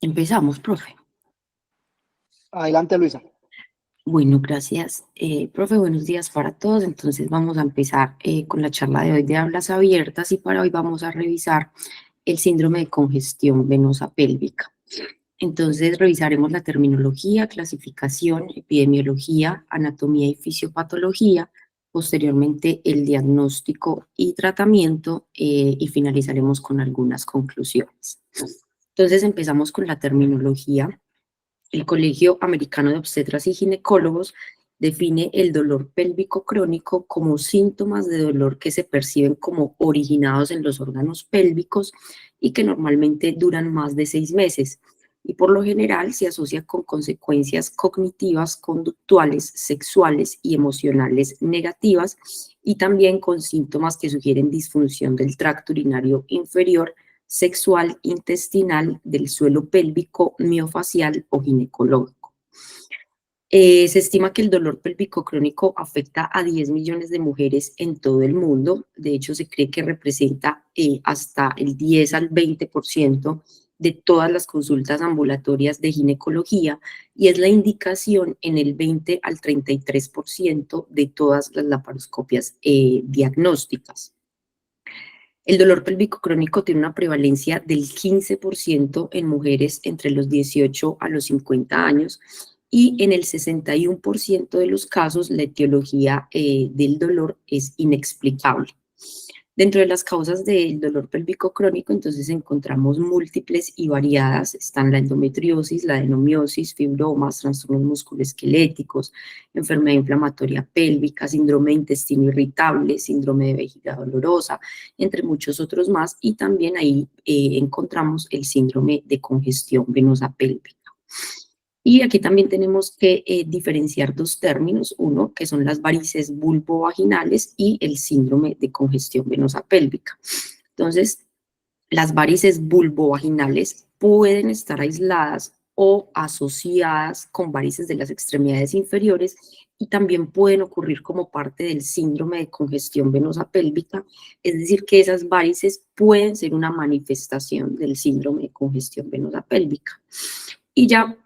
Empezamos, profe. Adelante, Luisa. Bueno, gracias. Profe, buenos días para todos. Entonces vamos a empezar con la charla de hoy de aulas abiertas y para hoy vamos a revisar el síndrome de congestión venosa pélvica. Entonces revisaremos la terminología, clasificación, epidemiología, anatomía y fisiopatología, posteriormente el diagnóstico y tratamiento y finalizaremos con algunas conclusiones. Entonces empezamos con la terminología. El Colegio Americano de Obstetras y Ginecólogos define el dolor pélvico crónico como síntomas de dolor que se perciben como originados en los órganos pélvicos y que normalmente duran más de 6 meses. Y por lo general se asocia con consecuencias cognitivas, conductuales, sexuales y emocionales negativas y también con síntomas que sugieren disfunción del tracto urinario inferior, sexual, intestinal, del suelo pélvico, miofacial o ginecológico. Se estima que el dolor pélvico crónico afecta a 10 millones de mujeres en todo el mundo. De hecho, se cree que representa hasta el 10 al 20% de todas las consultas ambulatorias de ginecología y es la indicación en el 20 al 33% de todas las laparoscopias diagnósticas. El dolor pélvico crónico tiene una prevalencia del 15% en mujeres entre los 18 a los 50 años y en el 61% de los casos la etiología del dolor es inexplicable. Dentro de las causas del dolor pélvico crónico, entonces encontramos múltiples y variadas. Están la endometriosis, la adenomiosis, fibromas, trastornos musculoesqueléticos, enfermedad inflamatoria pélvica, síndrome de intestino irritable, síndrome de vejiga dolorosa, entre muchos otros más. Y también ahí encontramos el síndrome de congestión venosa pélvica. Y aquí también tenemos que diferenciar dos términos, uno que son las varices vulvovaginales y el síndrome de congestión venosa pélvica. Entonces, las varices vulvovaginales pueden estar aisladas o asociadas con varices de las extremidades inferiores y también pueden ocurrir como parte del síndrome de congestión venosa pélvica, es decir, que esas varices pueden ser una manifestación del síndrome de congestión venosa pélvica. Y ya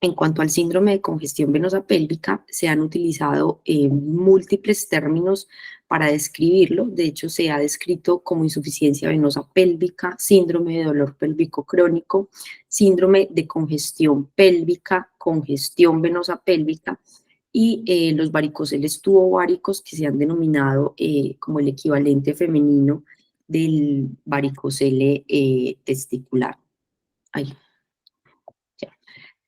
en cuanto al síndrome de congestión venosa pélvica, se han utilizado múltiples términos para describirlo. De hecho, se ha descrito como insuficiencia venosa pélvica, síndrome de dolor pélvico crónico, síndrome de congestión pélvica, congestión venosa pélvica y los varicoceles tubováricos que se han denominado como el equivalente femenino del varicocele testicular. Ahí.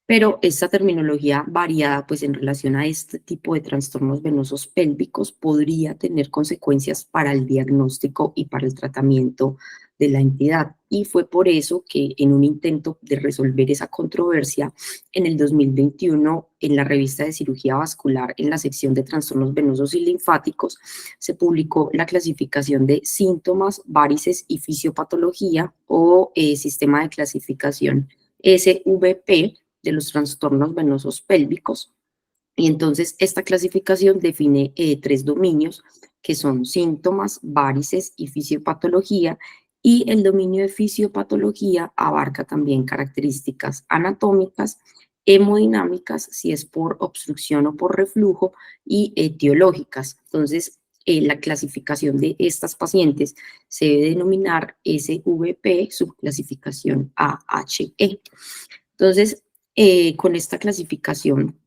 Pero esta terminología variada, pues en relación a este tipo de trastornos venosos pélvicos, podría tener consecuencias para el diagnóstico y para el tratamiento de la entidad. Y fue por eso que en un intento de resolver esa controversia, en el 2021, en la revista de cirugía vascular, en la sección de trastornos venosos y linfáticos, se publicó la clasificación de síntomas, varices y fisiopatología o sistema de clasificación SVP de los trastornos venosos pélvicos. Y entonces esta clasificación define 3 dominios que son síntomas, varices y fisiopatología, y el dominio de fisiopatología abarca también características anatómicas, hemodinámicas, si es por obstrucción o por reflujo, y etiológicas. Entonces, la clasificación de estas pacientes se debe denominar SVP, subclasificación AHE. Entonces, con esta clasificación,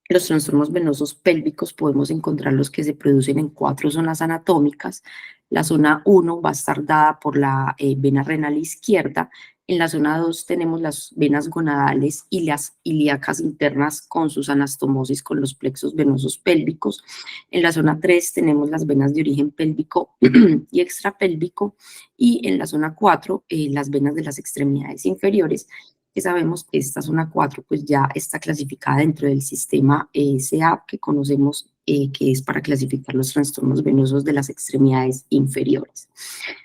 los trastornos venosos pélvicos podemos encontrar los que se producen en 4 zonas anatómicas. La zona 1 va a estar dada por la vena renal izquierda. En la zona 2 tenemos las venas gonadales y las ilíacas internas con sus anastomosis con los plexos venosos pélvicos. En la zona 3 tenemos las venas de origen pélvico y extrapélvico. Y en la zona 4, las venas de las extremidades inferiores, que sabemos que esta zona 4 pues ya está clasificada dentro del sistema SEAP que conocemos que es para clasificar los trastornos venosos de las extremidades inferiores.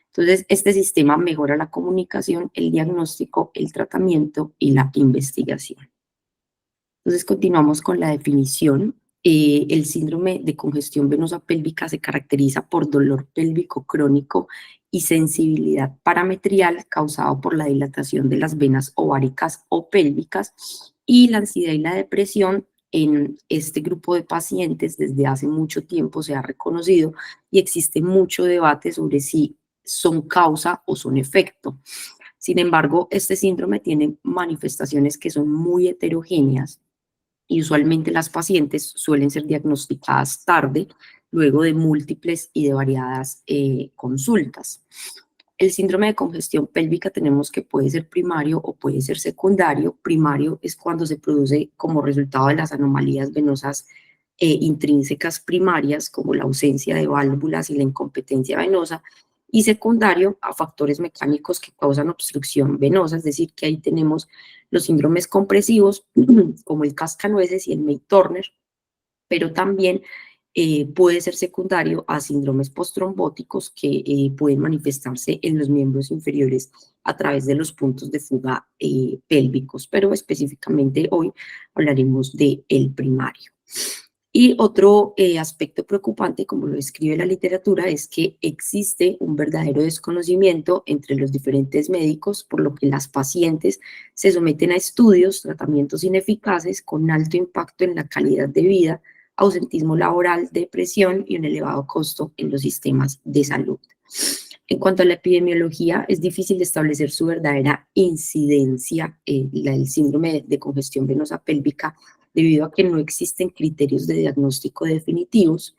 Entonces, este sistema mejora la comunicación, el diagnóstico, el tratamiento y la investigación. Entonces, continuamos con la definición. El síndrome de congestión venosa pélvica se caracteriza por dolor pélvico crónico y sensibilidad parametrial causado por la dilatación de las venas ováricas o pélvicas, y la ansiedad y la depresión en este grupo de pacientes desde hace mucho tiempo se ha reconocido y existe mucho debate sobre si son causa o son efecto. Sin embargo, este síndrome tiene manifestaciones que son muy heterogéneas y usualmente las pacientes suelen ser diagnosticadas tarde, luego de múltiples y de variadas consultas. El síndrome de congestión pélvica tenemos que puede ser primario o puede ser secundario. Primario es cuando se produce como resultado de las anomalías venosas intrínsecas primarias, como la ausencia de válvulas y la incompetencia venosa, y secundario a factores mecánicos que causan obstrucción venosa, es decir, que ahí tenemos los síndromes compresivos, como el cascanueces y el May-Turner, pero también puede ser secundario a síndromes postrombóticos que pueden manifestarse en los miembros inferiores a través de los puntos de fuga pélvicos, pero específicamente hoy hablaremos del primario. Y otro aspecto preocupante, como lo describe la literatura, es que existe un verdadero desconocimiento entre los diferentes médicos, por lo que las pacientes se someten a estudios, tratamientos ineficaces con alto impacto en la calidad de vida, ausentismo laboral, depresión y un elevado costo en los sistemas de salud. En cuanto a la epidemiología, es difícil establecer su verdadera incidencia, el síndrome de congestión venosa pélvica, debido a que no existen criterios de diagnóstico definitivos.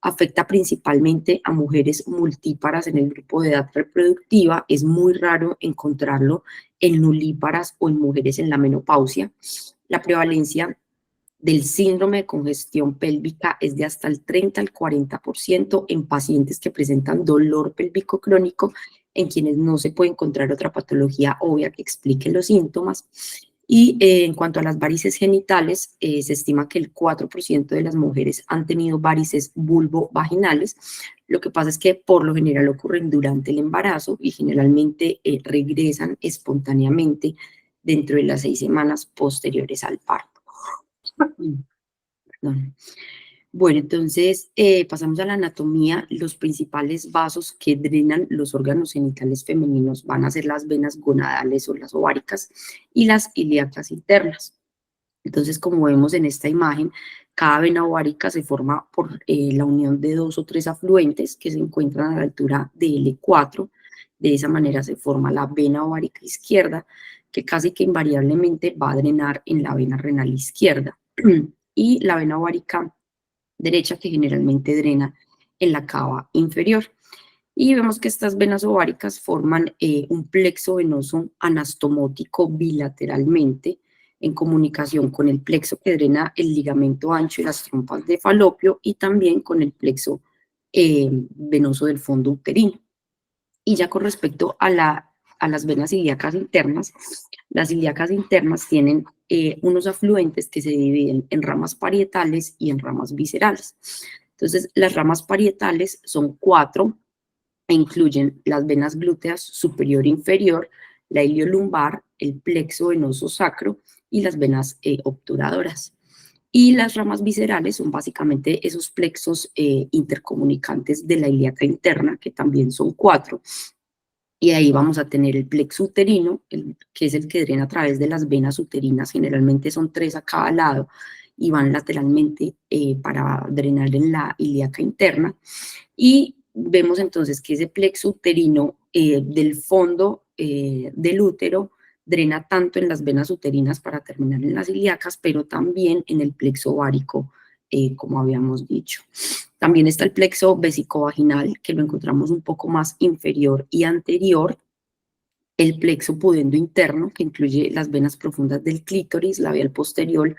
Afecta principalmente a mujeres multíparas en el grupo de edad reproductiva. Es muy raro encontrarlo en nulíparas o en mujeres en la menopausia. La prevalencia del síndrome de congestión pélvica es de hasta el 30 al 40% en pacientes que presentan dolor pélvico crónico, en quienes no se puede encontrar otra patología obvia que explique los síntomas. Y en cuanto a las varices genitales, se estima que el 4% de las mujeres han tenido varices vulvovaginales. Lo que pasa es que por lo general ocurren durante el embarazo y generalmente regresan espontáneamente dentro de las 6 semanas posteriores al parto. Perdón. Bueno, entonces pasamos a la anatomía. Los principales vasos que drenan los órganos genitales femeninos van a ser las venas gonadales o las ováricas y las ilíacas internas. Entonces, como vemos en esta imagen, cada vena ovárica se forma por la unión de 2 o 3 afluentes que se encuentran a la altura de L4. De esa manera se forma la vena ovárica izquierda, que casi que invariablemente va a drenar en la vena renal izquierda, y la vena ovárica derecha, que generalmente drena en la cava inferior. Y vemos que estas venas ováricas forman un plexo venoso anastomótico bilateralmente en comunicación con el plexo que drena el ligamento ancho y las trompas de falopio, y también con el plexo venoso del fondo uterino. Y ya con respecto a las venas ilíacas internas, las ilíacas internas tienen unos afluentes que se dividen en ramas parietales y en ramas viscerales. Entonces, las ramas parietales son 4 e incluyen las venas glúteas superior e inferior, la iliolumbar, el plexo venoso sacro y las venas obturadoras. Y las ramas viscerales son básicamente esos plexos intercomunicantes de la ilíaca interna, que también son 4. Y ahí vamos a tener el plexo uterino, que es el que drena a través de las venas uterinas. Generalmente son 3 a cada lado y van lateralmente para drenar en la ilíaca interna. Y vemos entonces que ese plexo uterino del fondo del útero drena tanto en las venas uterinas para terminar en las ilíacas, pero también en el plexo ovárico, como habíamos dicho. También está el plexo vesicovaginal, que lo encontramos un poco más inferior y anterior. El plexo pudendo interno, que incluye las venas profundas del clítoris, labial posterior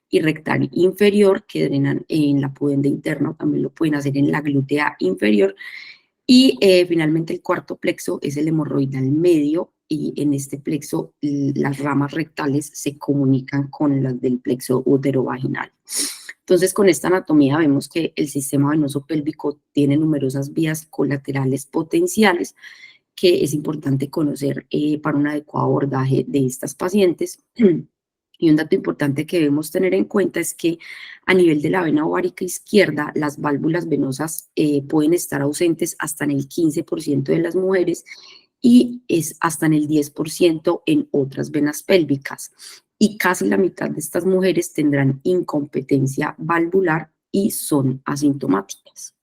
y rectal inferior, que drenan en la pudenda interna, también lo pueden hacer en la glútea inferior. Y finalmente el cuarto plexo es el hemorroidal medio, y en este plexo las ramas rectales se comunican con las del plexo uterovaginal. Entonces, con esta anatomía vemos que el sistema venoso pélvico tiene numerosas vías colaterales potenciales que es importante conocer para un adecuado abordaje de estas pacientes. Y un dato importante que debemos tener en cuenta es que a nivel de la vena ovárica izquierda, las válvulas venosas pueden estar ausentes hasta en el 15% de las mujeres y es hasta en el 10% en otras venas pélvicas. Y casi la mitad de estas mujeres tendrán incompetencia valvular y son asintomáticas.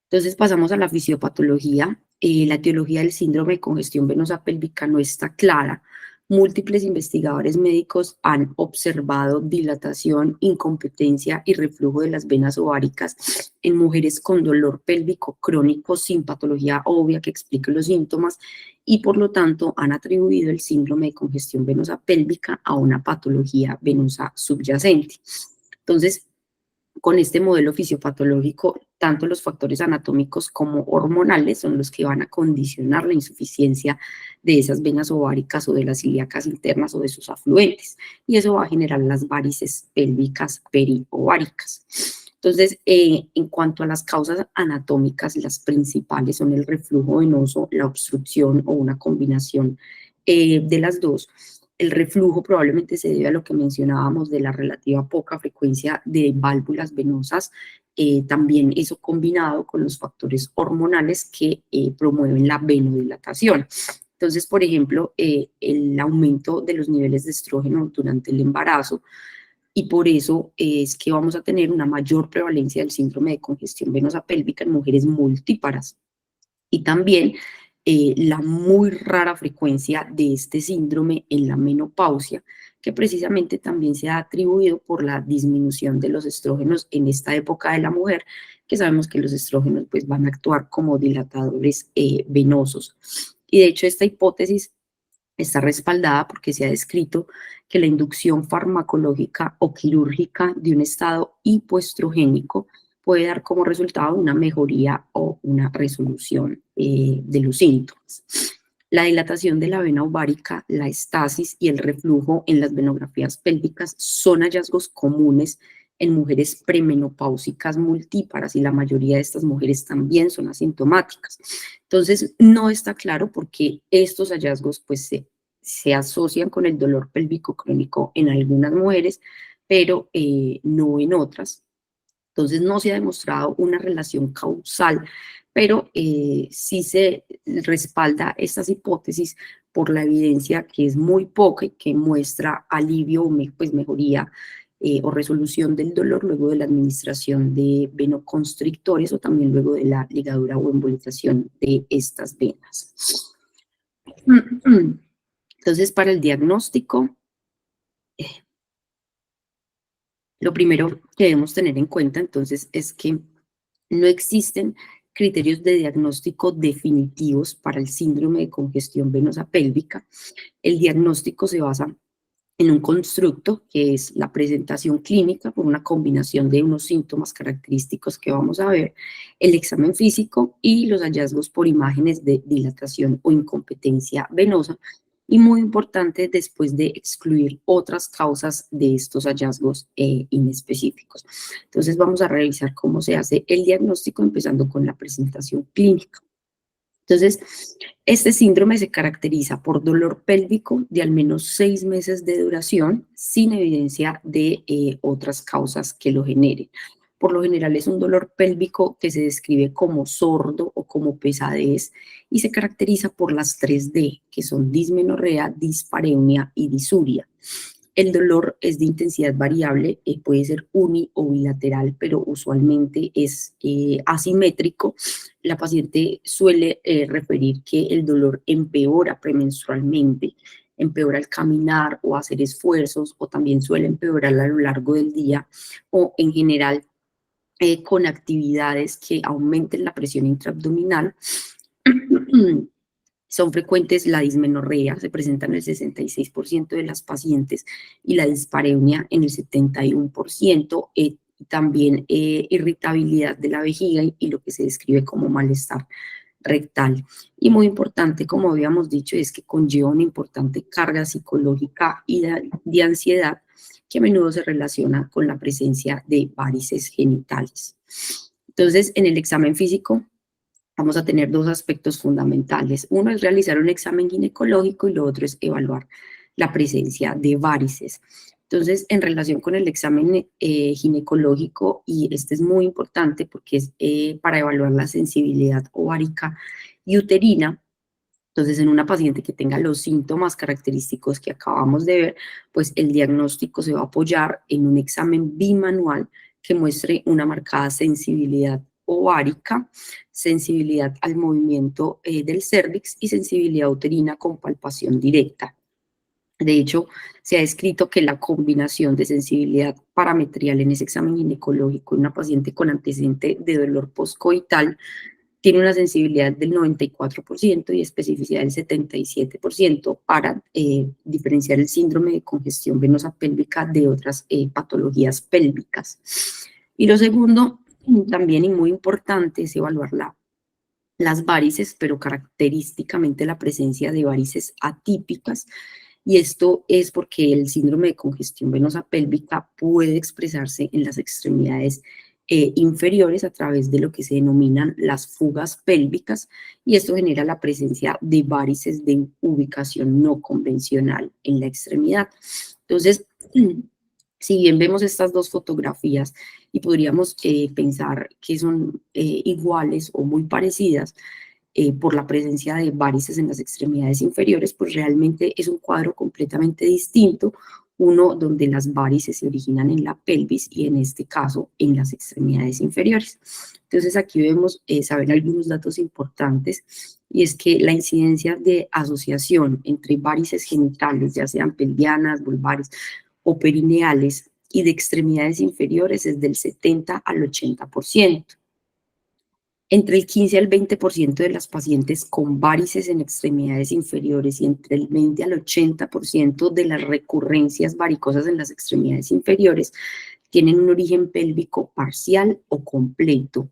Entonces pasamos a la fisiopatología. La etiología del síndrome de congestión venosa pélvica no está clara. Múltiples investigadores médicos han observado dilatación, incompetencia y reflujo de las venas ováricas en mujeres con dolor pélvico crónico sin patología obvia que explique los síntomas y por lo tanto han atribuido el síndrome de congestión venosa pélvica a una patología venosa subyacente. Entonces, con este modelo fisiopatológico, tanto los factores anatómicos como hormonales son los que van a condicionar la insuficiencia de esas venas ováricas o de las ilíacas internas o de sus afluentes. Y eso va a generar las varices pélvicas periováricas. Entonces, en cuanto a las causas anatómicas, las principales son el reflujo venoso, la obstrucción o una combinación de las dos. El reflujo probablemente se debe a lo que mencionábamos de la relativa poca frecuencia de válvulas venosas, también eso combinado con los factores hormonales que promueven la venodilatación. Entonces, por ejemplo, el aumento de los niveles de estrógeno durante el embarazo, y por eso es que vamos a tener una mayor prevalencia del síndrome de congestión venosa pélvica en mujeres multíparas. Y también la muy rara frecuencia de este síndrome en la menopausia, que precisamente también se ha atribuido por la disminución de los estrógenos en esta época de la mujer, que sabemos que los estrógenos pues, van a actuar como dilatadores venosos. Y de hecho esta hipótesis está respaldada porque se ha descrito que la inducción farmacológica o quirúrgica de un estado hipoestrogénico puede dar como resultado una mejoría o una resolución de los síntomas. La dilatación de la vena ovárica, la estasis y el reflujo en las venografías pélvicas son hallazgos comunes en mujeres premenopáusicas multíparas y la mayoría de estas mujeres también son asintomáticas. Entonces, no está claro por qué estos hallazgos pues, se asocian con el dolor pélvico crónico en algunas mujeres, pero no en otras. Entonces, no se ha demostrado una relación causal, pero sí se respalda estas hipótesis por la evidencia que es muy poca y que muestra alivio o pues, mejoría o resolución del dolor luego de la administración de venoconstrictores o también luego de la ligadura o embolización de estas venas. Entonces, para el diagnóstico, lo primero que debemos tener en cuenta entonces es que no existen criterios de diagnóstico definitivos para el síndrome de congestión venosa pélvica. El diagnóstico se basa en un constructo que es la presentación clínica por una combinación de unos síntomas característicos que vamos a ver, el examen físico y los hallazgos por imágenes de dilatación o incompetencia venosa, y muy importante después de excluir otras causas de estos hallazgos inespecíficos. Entonces vamos a revisar cómo se hace el diagnóstico empezando con la presentación clínica. Entonces, este síndrome se caracteriza por dolor pélvico de al menos 6 meses de duración, sin evidencia de otras causas que lo generen. Por lo general es un dolor pélvico que se describe como sordo o como pesadez y se caracteriza por las 3D, que son dismenorrea, dispareunia y disuria. El dolor es de intensidad variable, puede ser uni o bilateral, pero usualmente es asimétrico. La paciente suele referir que el dolor empeora premenstrualmente, empeora al caminar o hacer esfuerzos, o también suele empeorar a lo largo del día, o en general con actividades que aumenten la presión intraabdominal. Son frecuentes la dismenorrea, se presenta en el 66% de las pacientes, y la dispareunia en el 71%, y también irritabilidad de la vejiga y lo que se describe como malestar rectal. Y muy importante, como habíamos dicho, es que conlleva una importante carga psicológica y de ansiedad que a menudo se relaciona con la presencia de varices genitales. Entonces, en el examen físico vamos a tener dos aspectos fundamentales. Uno es realizar un examen ginecológico y lo otro es evaluar la presencia de varices. Entonces, en relación con el examen ginecológico, y este es muy importante porque es para evaluar la sensibilidad ovárica y uterina. Entonces, en una paciente que tenga los síntomas característicos que acabamos de ver, pues el diagnóstico se va a apoyar en un examen bimanual que muestre una marcada sensibilidad ovárica, sensibilidad al movimiento del cérvix y sensibilidad uterina con palpación directa. De hecho, se ha descrito que la combinación de sensibilidad parametrial en ese examen ginecológico en una paciente con antecedente de dolor postcoital tiene una sensibilidad del 94% y especificidad del 77% para diferenciar el síndrome de congestión venosa pélvica de otras patologías pélvicas. Y lo segundo, también y muy importante, es evaluar las varices, pero característicamente la presencia de varices atípicas, y esto es porque el síndrome de congestión venosa pélvica puede expresarse en las extremidades inferiores a través de lo que se denominan las fugas pélvicas, y esto genera la presencia de varices de ubicación no convencional en la extremidad. Entonces, si bien vemos estas dos fotografías y podríamos pensar que son iguales o muy parecidas, por la presencia de varices en las extremidades inferiores, pues realmente es un cuadro completamente distinto, uno donde las varices se originan en la pelvis y en este caso en las extremidades inferiores. Entonces aquí debemos saber algunos datos importantes, y es que la incidencia de asociación entre varices genitales, ya sean pelvianas, vulvares o perineales, y de extremidades inferiores es del 70 al 80%. Entre el 15 al 20% de las pacientes con varices en extremidades inferiores y entre el 20 al 80% de las recurrencias varicosas en las extremidades inferiores tienen un origen pélvico parcial o completo.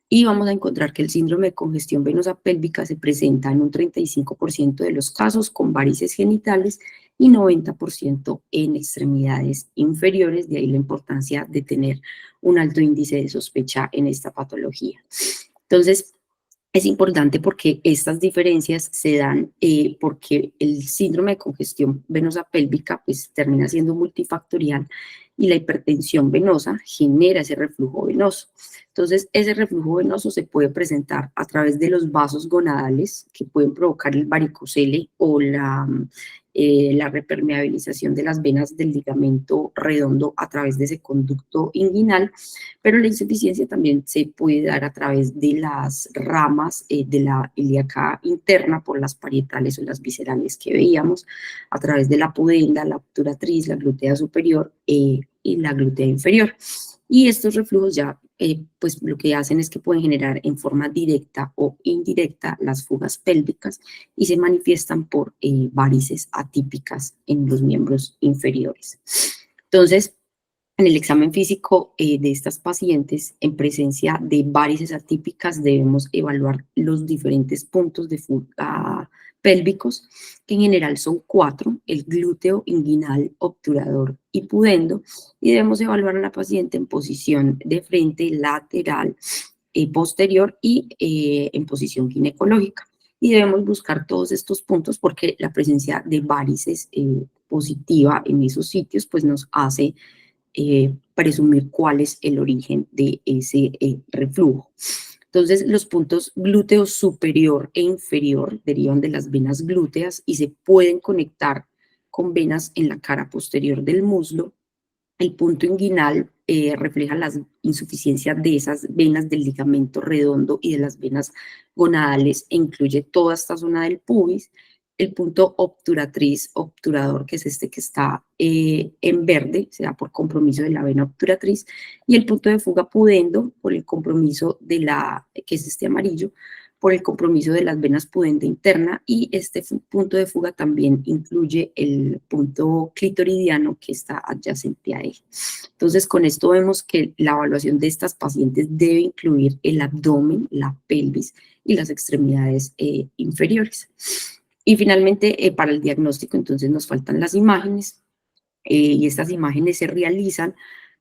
Y vamos a encontrar que el síndrome de congestión venosa pélvica se presenta en un 35% de los casos con varices genitales y 90% en extremidades inferiores, de ahí la importancia de tener un alto índice de sospecha en esta patología. Entonces, es importante porque estas diferencias se dan porque el síndrome de congestión venosa pélvica pues termina siendo multifactorial, y la hipertensión venosa genera ese reflujo venoso. Entonces, ese reflujo venoso se puede presentar a través de los vasos gonadales que pueden provocar el varicocele o la repermeabilización de las venas del ligamento redondo a través de ese conducto inguinal, pero la insuficiencia también se puede dar a través de las ramas de la ilíaca interna por las parietales o las viscerales que veíamos, a través de la pudenda, la obturatriz, la glútea superior y la glútea inferior. Y estos reflujos ya, pues lo que hacen es que pueden generar en forma directa o indirecta las fugas pélvicas y se manifiestan por varices atípicas en los miembros inferiores. Entonces, en el examen físico de estas pacientes, en presencia de varices atípicas, debemos evaluar los diferentes puntos de fuga pélvicos, que en general son 4, el glúteo, inguinal, obturador y pudendo, y debemos evaluar a la paciente en posición de frente, lateral, posterior y en posición ginecológica. Y debemos buscar todos estos puntos porque la presencia de varices positiva en esos sitios pues nos hace presumir cuál es el origen de ese reflujo. Entonces, los puntos glúteo superior e inferior derivan de las venas glúteas y se pueden conectar con venas en la cara posterior del muslo. El punto inguinal refleja las insuficiencias de esas venas del ligamento redondo y de las venas gonadales e incluye toda esta zona del pubis. El punto obturatriz, obturador, que es este que está en verde, se da por compromiso de la vena obturatriz, y el punto de fuga pudendo, por el compromiso de la, que es este amarillo, por el compromiso de las venas pudenda interna, y este punto de fuga también incluye el punto clitoridiano que está adyacente a él. Entonces, con esto vemos que la evaluación de estas pacientes debe incluir el abdomen, la pelvis y las extremidades inferiores. Y finalmente, para el diagnóstico, entonces nos faltan las imágenes, y estas imágenes se realizan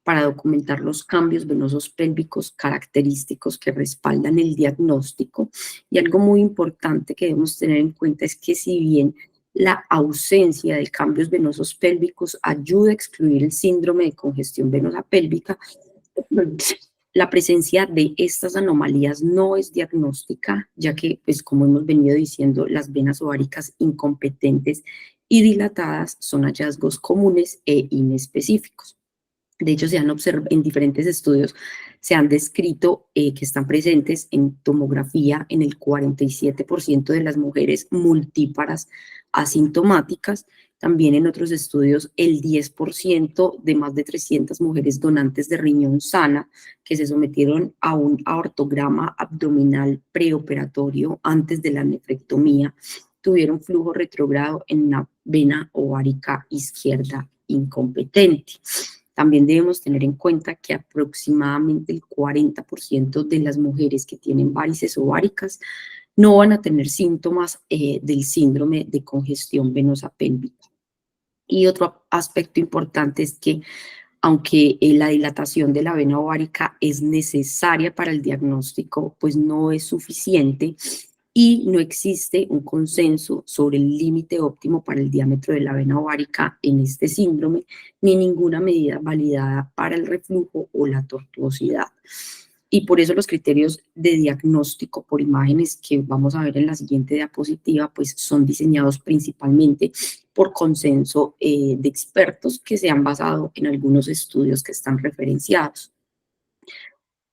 para documentar los cambios venosos pélvicos característicos que respaldan el diagnóstico. Y algo muy importante que debemos tener en cuenta es que si bien La ausencia de cambios venosos pélvicos ayuda a excluir el síndrome de congestión venosa pélvica. La presencia de estas anomalías no es diagnóstica, ya que, pues, como hemos venido diciendo, las venas ováricas incompetentes y dilatadas son hallazgos comunes e inespecíficos. De hecho, en diferentes estudios se han descrito que están presentes en tomografía en el 47% de las mujeres multíparas asintomáticas. También en otros estudios, el 10% de más de 300 mujeres donantes de riñón sana que se sometieron a un aortograma abdominal preoperatorio antes de la nefrectomía tuvieron flujo retrógrado en una vena ovárica izquierda incompetente. También debemos tener en cuenta que aproximadamente el 40% de las mujeres que tienen varices ováricas no van a tener síntomas del síndrome de congestión venosa pélvica. Y otro aspecto importante es que aunque la dilatación de la vena ovárica es necesaria para el diagnóstico, pues no es suficiente y no existe un consenso sobre el límite óptimo para el diámetro de la vena ovárica en este síndrome, ni ninguna medida validada para el reflujo o la tortuosidad. Y por eso los criterios de diagnóstico por imágenes que vamos a ver en la siguiente diapositiva, pues son diseñados principalmente por consenso de expertos que se han basado en algunos estudios que están referenciados.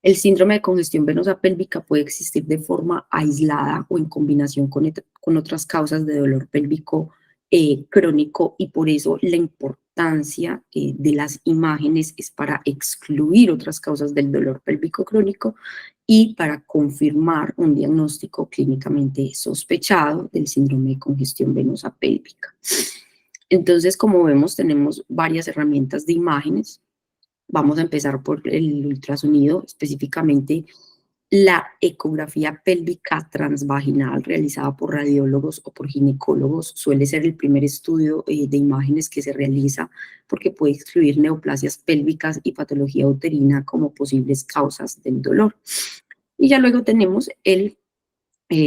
El síndrome de congestión venosa pélvica puede existir de forma aislada o en combinación con otras causas de dolor pélvico crónico y por eso la importancia de las imágenes es para excluir otras causas del dolor pélvico crónico y para confirmar un diagnóstico clínicamente sospechado del síndrome de congestión venosa pélvica. Entonces, como vemos, tenemos varias herramientas de imágenes. Vamos a empezar por el ultrasonido, específicamente la ecografía pélvica transvaginal realizada por radiólogos o por ginecólogos. Suele ser el primer estudio de imágenes que se realiza porque puede excluir neoplasias pélvicas y patología uterina como posibles causas del dolor. Y ya luego tenemos el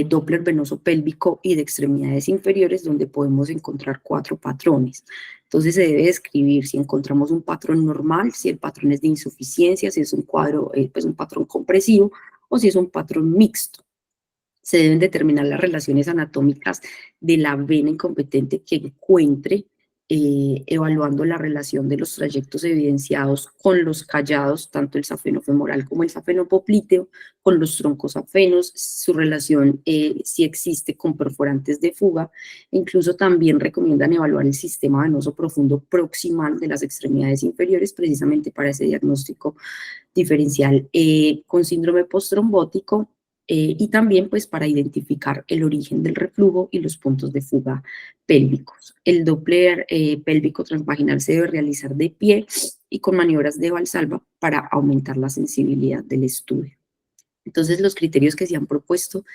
Doppler venoso pélvico y de extremidades inferiores, donde podemos encontrar 4 patrones. Entonces se debe describir si encontramos un patrón normal, si el patrón es de insuficiencia, si es un cuadro, pues un patrón compresivo o si es un patrón mixto. Se deben determinar las relaciones anatómicas de la vena incompetente que encuentre, evaluando la relación de los trayectos evidenciados con los callados, tanto el safeno femoral como el safeno popliteo, con los troncos safenos, su relación si existe con perforantes de fuga. Incluso también recomiendan evaluar el sistema venoso profundo proximal de las extremidades inferiores, precisamente para ese diagnóstico diferencial con síndrome postrombótico. Y también pues para identificar el origen del reflujo y los puntos de fuga pélvicos. El Doppler pélvico transvaginal se debe realizar de pie y con maniobras de Valsalva para aumentar la sensibilidad del estudio. Entonces los criterios que se han propuesto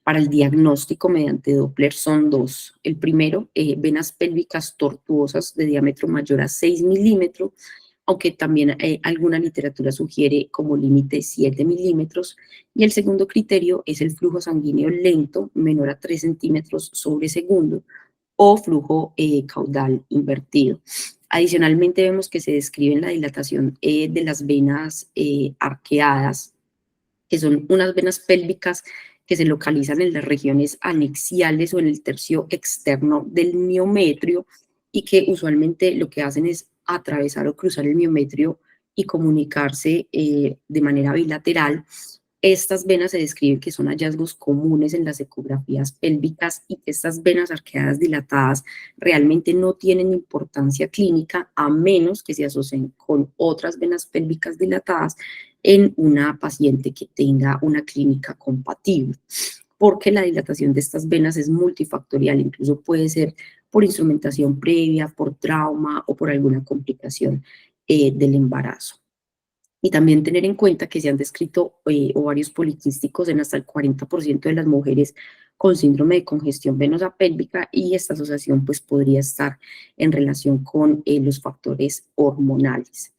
para el diagnóstico mediante Doppler son 2. El primero, venas pélvicas tortuosas de diámetro mayor a 6 milímetros, aunque también alguna literatura sugiere como límite 7 milímetros. Y el segundo criterio es el flujo sanguíneo lento, menor a 3 centímetros sobre segundo, o flujo caudal invertido. Adicionalmente vemos que se describe la dilatación de las venas arqueadas, que son unas venas pélvicas que se localizan en las regiones anexiales o en el tercio externo del miometrio y que usualmente lo que hacen es atravesar o cruzar el miometrio y comunicarse de manera bilateral. Estas venas se describen que son hallazgos comunes en las ecografías pélvicas y que estas venas arqueadas dilatadas realmente no tienen importancia clínica a menos que se asocien con otras venas pélvicas dilatadas en una paciente que tenga una clínica compatible, porque la dilatación de estas venas es multifactorial, incluso puede ser por instrumentación previa, por trauma o por alguna complicación del embarazo. Y también tener en cuenta que se han descrito ovarios poliquísticos en hasta el 40% de las mujeres con síndrome de congestión venosa pélvica y esta asociación pues podría estar en relación con los factores hormonales.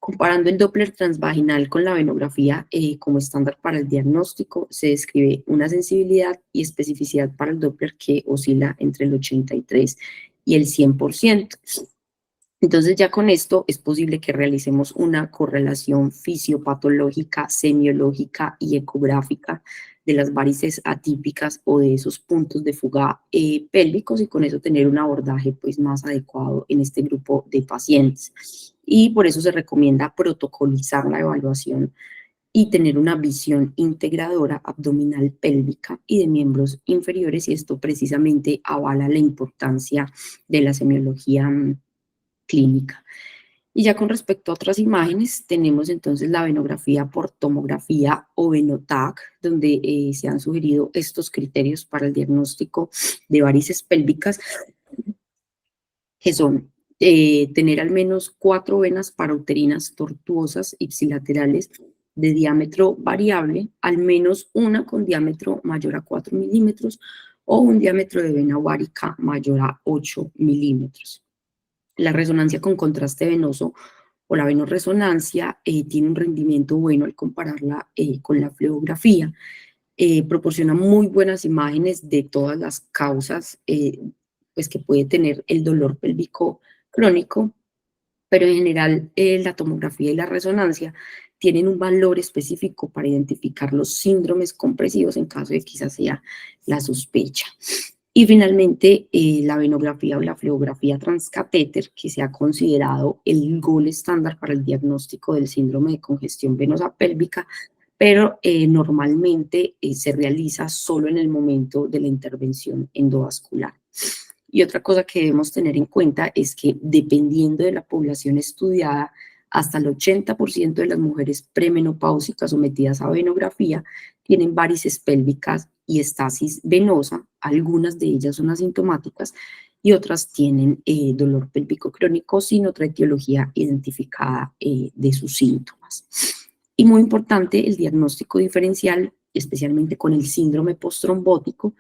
Comparando el Doppler transvaginal con la venografía como estándar para el diagnóstico, se describe una sensibilidad y especificidad para el Doppler que oscila entre el 83 y el 100%. Entonces ya con esto es posible que realicemos una correlación fisiopatológica, semiológica y ecográfica de las varices atípicas o de esos puntos de fuga pélvicos y con eso tener un abordaje pues, más adecuado en este grupo de pacientes. Y por eso se recomienda protocolizar la evaluación y tener una visión integradora abdominal pélvica y de miembros inferiores y esto precisamente avala la importancia de la semiología clínica. Y ya con respecto a otras imágenes, tenemos entonces la venografía por tomografía o Venotac, donde se han sugerido estos criterios para el diagnóstico de varices pélvicas, que son tener al menos 4 venas parauterinas tortuosas ipsilaterales de diámetro variable, al menos una con diámetro mayor a 4 milímetros o un diámetro de vena ovárica mayor a 8 milímetros. La resonancia con contraste venoso o la venorresonancia tiene un rendimiento bueno al compararla con la fluorografía. Proporciona muy buenas imágenes de todas las causas pues que puede tener el dolor pélvico crónico, pero en general la tomografía y la resonancia tienen un valor específico para identificar los síndromes compresivos en caso de que quizás sea la sospecha. Y finalmente, la venografía o la fluorografía transcatéter, que se ha considerado el gol estándar para el diagnóstico del síndrome de congestión venosa pélvica, pero normalmente se realiza solo en el momento de la intervención endovascular. Y otra cosa que debemos tener en cuenta es que dependiendo de la población estudiada, hasta el 80% de las mujeres premenopáusicas sometidas a venografía tienen varices pélvicas y estasis venosa, algunas de ellas son asintomáticas y otras tienen dolor pélvico crónico sin otra etiología identificada de sus síntomas. Y muy importante, el diagnóstico diferencial, especialmente con el síndrome postrombótico,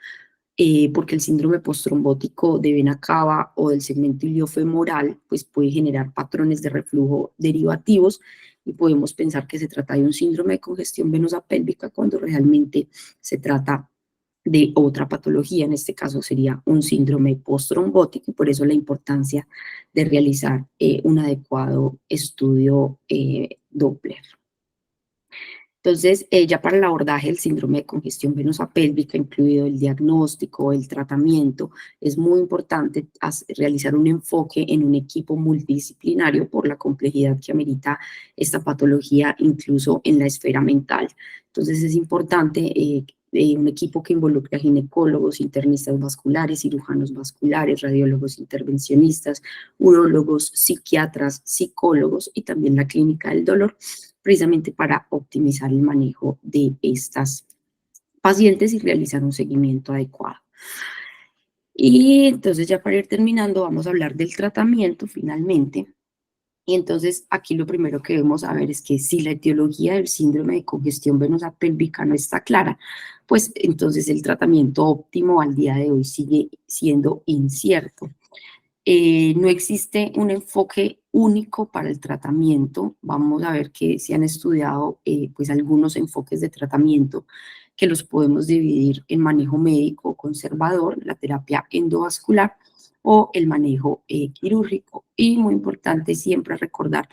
porque el síndrome postrombótico de vena cava o del segmento iliofemoral pues puede generar patrones de reflujo derivativos y podemos pensar que se trata de un síndrome de congestión venosa pélvica cuando realmente se trata de otra patología, en este caso sería un síndrome postrombótico y por eso la importancia de realizar un adecuado estudio Doppler. Entonces, ya para el abordaje del síndrome de congestión venosa pélvica, incluido el diagnóstico, el tratamiento, es muy importante realizar un enfoque en un equipo multidisciplinario por la complejidad que amerita esta patología, incluso en la esfera mental. Entonces, es importante un equipo que involucre a ginecólogos, internistas vasculares, cirujanos vasculares, radiólogos intervencionistas, urólogos, psiquiatras, psicólogos y también la clínica del dolor, precisamente para optimizar el manejo de estas pacientes y realizar un seguimiento adecuado. Y entonces ya para ir terminando vamos a hablar del tratamiento finalmente. Y entonces aquí lo primero que debemos saber es que si la etiología del síndrome de congestión venosa pélvica no está clara, pues entonces el tratamiento óptimo al día de hoy sigue siendo incierto. No existe un enfoque único para el tratamiento. Vamos a ver que se han estudiado pues algunos enfoques de tratamiento que los podemos dividir en manejo médico conservador, la terapia endovascular o el manejo quirúrgico. Y muy importante siempre recordar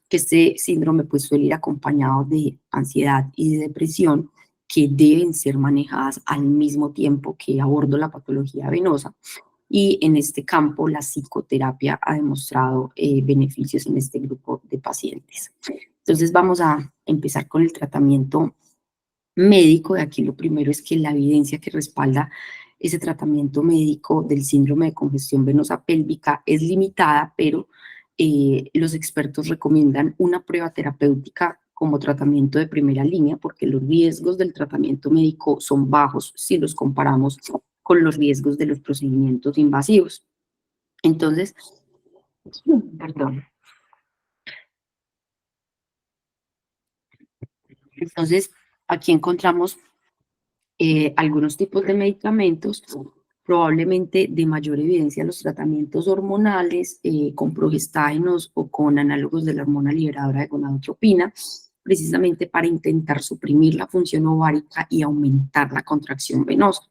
que este síndrome pues suele ir acompañado de ansiedad y de depresión que deben ser manejadas al mismo tiempo que abordo la patología venosa y en este campo la psicoterapia ha demostrado beneficios en este grupo de pacientes. Entonces vamos a empezar con el tratamiento médico. De aquí lo primero es que la evidencia que respalda ese tratamiento médico del síndrome de congestión venosa pélvica es limitada, pero los expertos recomiendan una prueba terapéutica como tratamiento de primera línea porque los riesgos del tratamiento médico son bajos si los comparamos con los riesgos de los procedimientos invasivos. Entonces, perdón. Entonces, aquí encontramos algunos tipos de medicamentos probablemente de mayor evidencia los tratamientos hormonales con progestágenos o con análogos de la hormona liberadora de gonadotropina, precisamente para intentar suprimir la función ovárica y aumentar la contracción venosa.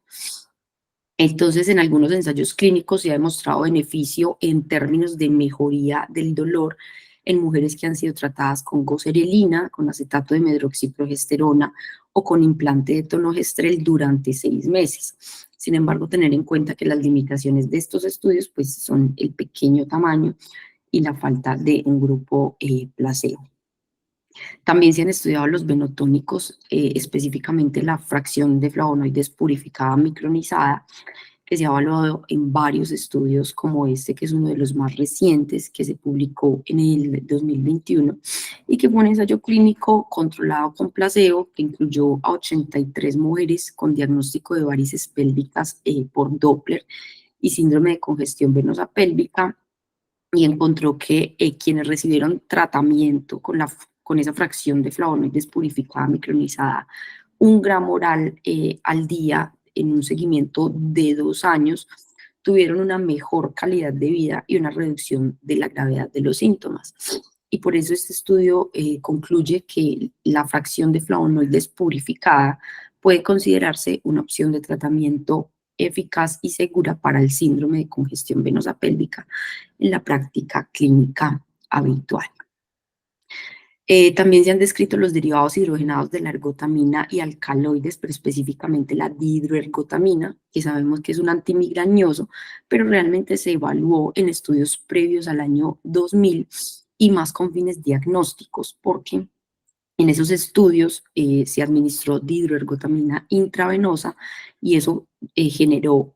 Entonces, en algunos ensayos clínicos se ha demostrado beneficio en términos de mejoría del dolor en mujeres que han sido tratadas con goserelina, con acetato de medroxiprogesterona o con implante de tonogestrel durante 6 meses. Sin embargo, tener en cuenta que las limitaciones de estos estudios pues, son el pequeño tamaño y la falta de un grupo placebo. También se han estudiado los venotónicos, específicamente la fracción de flavonoides purificada micronizada, que se ha evaluado en varios estudios como este, que es uno de los más recientes, que se publicó en el 2021, y que fue un ensayo clínico controlado con placebo, que incluyó a 83 mujeres con diagnóstico de varices pélvicas por Doppler y síndrome de congestión venosa pélvica, y encontró que quienes recibieron tratamiento con esa fracción de flavonoides purificada micronizada, 1 gramo oral al día en un seguimiento de 2 años, tuvieron una mejor calidad de vida y una reducción de la gravedad de los síntomas. Y por eso este estudio concluye que la fracción de flavonoides purificada puede considerarse una opción de tratamiento eficaz y segura para el síndrome de congestión venosa pélvica en la práctica clínica habitual. También se han descrito los derivados hidrogenados de la ergotamina y alcaloides, pero específicamente la dihidroergotamina, que sabemos que es un antimigrañoso, pero realmente se evaluó en estudios previos al año 2000 y más con fines diagnósticos, porque en esos estudios se administró dihidroergotamina intravenosa y eso generó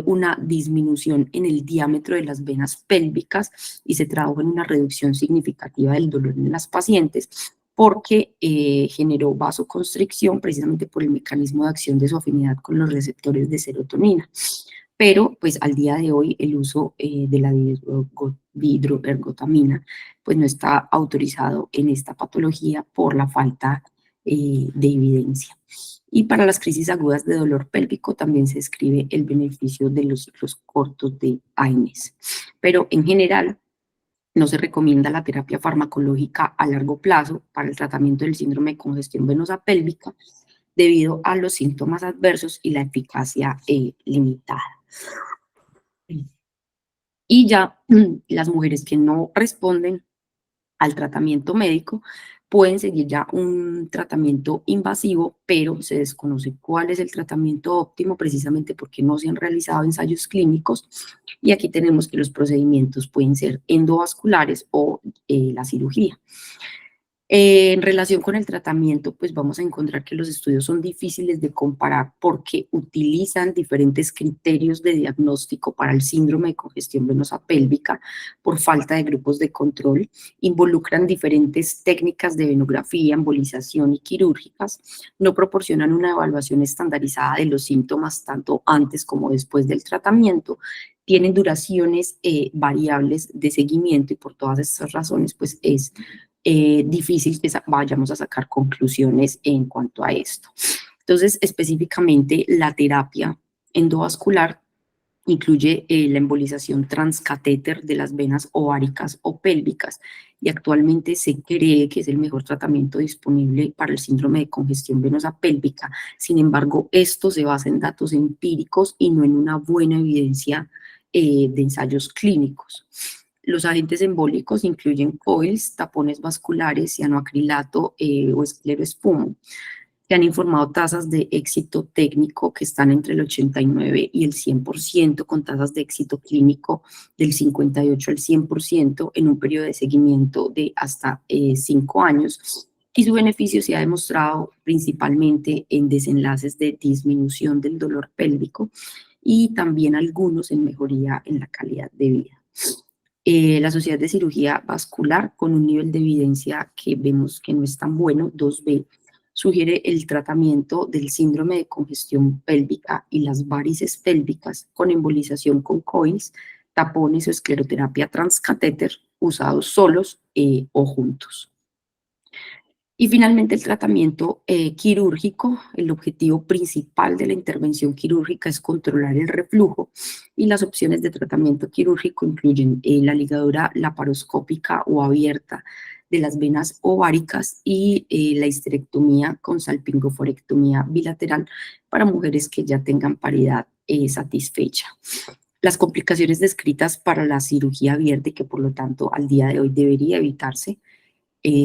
una disminución en el diámetro de las venas pélvicas y se tradujo en una reducción significativa del dolor en las pacientes porque generó vasoconstricción precisamente por el mecanismo de acción de su afinidad con los receptores de serotonina. Pero pues al día de hoy el uso de la dihidroergotamina pues no está autorizado en esta patología por la falta de evidencia. Y para las crisis agudas de dolor pélvico también se describe el beneficio de los ciclos cortos de AINES. Pero en general no se recomienda la terapia farmacológica a largo plazo para el tratamiento del síndrome de congestión venosa pélvica debido a los síntomas adversos y la eficacia limitada. Y ya las mujeres que no responden al tratamiento médico pueden seguir ya un tratamiento invasivo, pero se desconoce cuál es el tratamiento óptimo precisamente porque no se han realizado ensayos clínicos. Y aquí tenemos que los procedimientos pueden ser endovasculares o la cirugía. En relación con el tratamiento, pues vamos a encontrar que los estudios son difíciles de comparar porque utilizan diferentes criterios de diagnóstico para el síndrome de congestión venosa pélvica por falta de grupos de control, involucran diferentes técnicas de venografía, embolización y quirúrgicas, no proporcionan una evaluación estandarizada de los síntomas tanto antes como después del tratamiento, tienen duraciones variables de seguimiento y por todas estas razones pues es difícil que vayamos a sacar conclusiones en cuanto a esto. Entonces, específicamente la terapia endovascular incluye la embolización transcatéter de las venas ováricas o pélvicas y actualmente se cree que es el mejor tratamiento disponible para el síndrome de congestión venosa pélvica. Sin embargo, esto se basa en datos empíricos y no en una buena evidencia de ensayos clínicos. Los agentes embólicos incluyen coils, tapones vasculares, cianoacrilato o escleroespuma. Se han informado tasas de éxito técnico que están entre el 89 y el 100%, con tasas de éxito clínico del 58 al 100% en un periodo de seguimiento de hasta 5 años. Y su beneficio se ha demostrado principalmente en desenlaces de disminución del dolor pélvico y también algunos en mejoría en la calidad de vida. La Sociedad de Cirugía Vascular, con un nivel de evidencia que vemos que no es tan bueno, 2B, sugiere el tratamiento del síndrome de congestión pélvica y las varices pélvicas con embolización con coils, tapones o escleroterapia transcatéter usados solos o juntos. Y finalmente el tratamiento quirúrgico, el objetivo principal de la intervención quirúrgica es controlar el reflujo y las opciones de tratamiento quirúrgico incluyen la ligadura laparoscópica o abierta de las venas ováricas y la histerectomía con salpingoforectomía bilateral para mujeres que ya tengan paridad satisfecha. Las complicaciones descritas para la cirugía abierta y que por lo tanto al día de hoy debería evitarse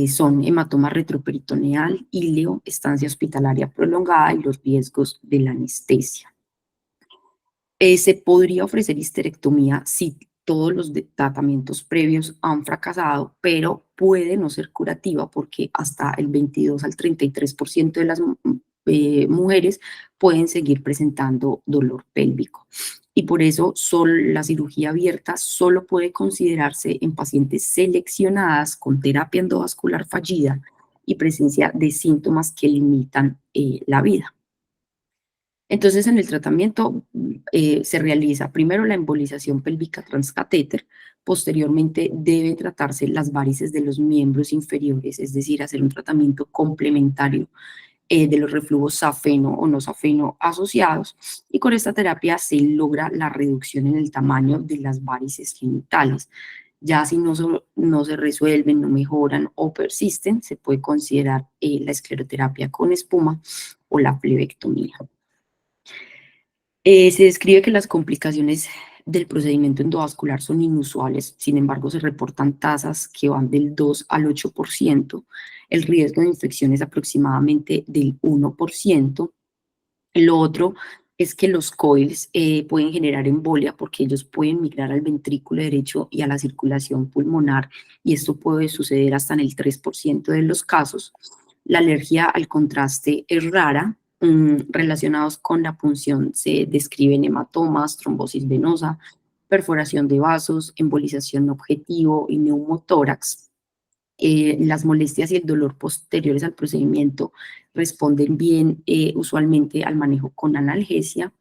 son hematoma retroperitoneal, íleo, estancia hospitalaria prolongada y los riesgos de la anestesia. Se podría ofrecer histerectomía si todos los tratamientos previos han fracasado, pero puede no ser curativa porque hasta el 22 al 33% de las mujeres pueden seguir presentando dolor pélvico. Y por eso la cirugía abierta solo puede considerarse en pacientes seleccionadas con terapia endovascular fallida y presencia de síntomas que limitan la vida. Entonces, en el tratamiento se realiza primero la embolización pélvica transcatéter, posteriormente deben tratarse las varices de los miembros inferiores, es decir, hacer un tratamiento complementario de los reflujos safeno o no safeno asociados, y con esta terapia se logra la reducción en el tamaño de las varices genitales. Ya si no se resuelven, no mejoran o persisten, se puede considerar la escleroterapia con espuma o la flebectomía. Se describe que las complicaciones del procedimiento endovascular son inusuales, sin embargo se reportan tasas que van del 2 al 8%, el riesgo de infección es aproximadamente del 1%. Lo otro es que los coils pueden generar embolia porque ellos pueden migrar al ventrículo derecho y a la circulación pulmonar, y esto puede suceder hasta en el 3% de los casos. La alergia al contraste es rara. Relacionados con la punción se describen hematomas, trombosis venosa, perforación de vasos, embolización objetivo y neumotórax. Las molestias y el dolor posteriores al procedimiento responden bien usualmente al manejo con analgesia.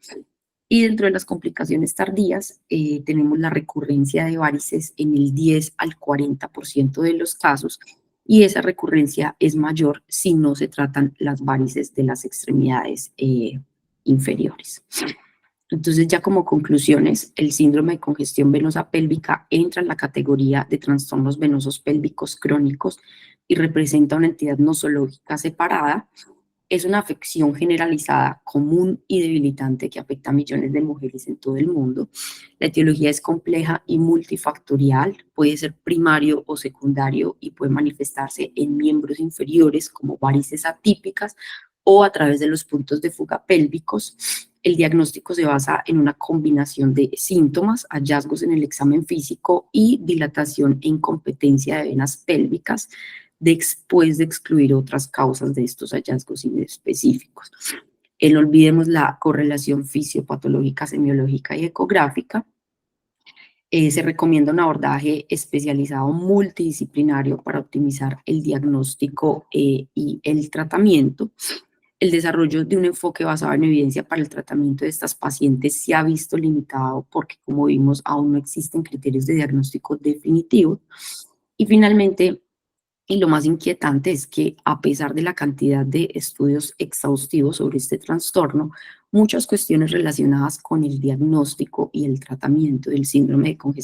Y dentro de las complicaciones tardías tenemos la recurrencia de varices en el 10 al 40% de los casos, y esa recurrencia es mayor si no se tratan las varices de las extremidades inferiores. Entonces, ya como conclusiones, el síndrome de congestión venosa pélvica entra en la categoría de trastornos venosos pélvicos crónicos y representa una entidad nosológica separada. Es una afección generalizada, común y debilitante que afecta a millones de mujeres en todo el mundo. La etiología es compleja y multifactorial, puede ser primario o secundario y puede manifestarse en miembros inferiores como varices atípicas o a través de los puntos de fuga pélvicos. El diagnóstico se basa en una combinación de síntomas, hallazgos en el examen físico y dilatación e incompetencia de venas pélvicas, después de excluir otras causas de estos hallazgos inespecíficos. No olvidemos la correlación fisiopatológica, semiológica y ecográfica. Se recomienda un abordaje especializado multidisciplinario para optimizar el diagnóstico y el tratamiento. El desarrollo de un enfoque basado en evidencia para el tratamiento de estas pacientes se ha visto limitado porque, como vimos, aún no existen criterios de diagnóstico definitivos. Y finalmente, y lo más inquietante es que a pesar de la cantidad de estudios exhaustivos sobre este trastorno, muchas cuestiones relacionadas con el diagnóstico y el tratamiento del síndrome de congestión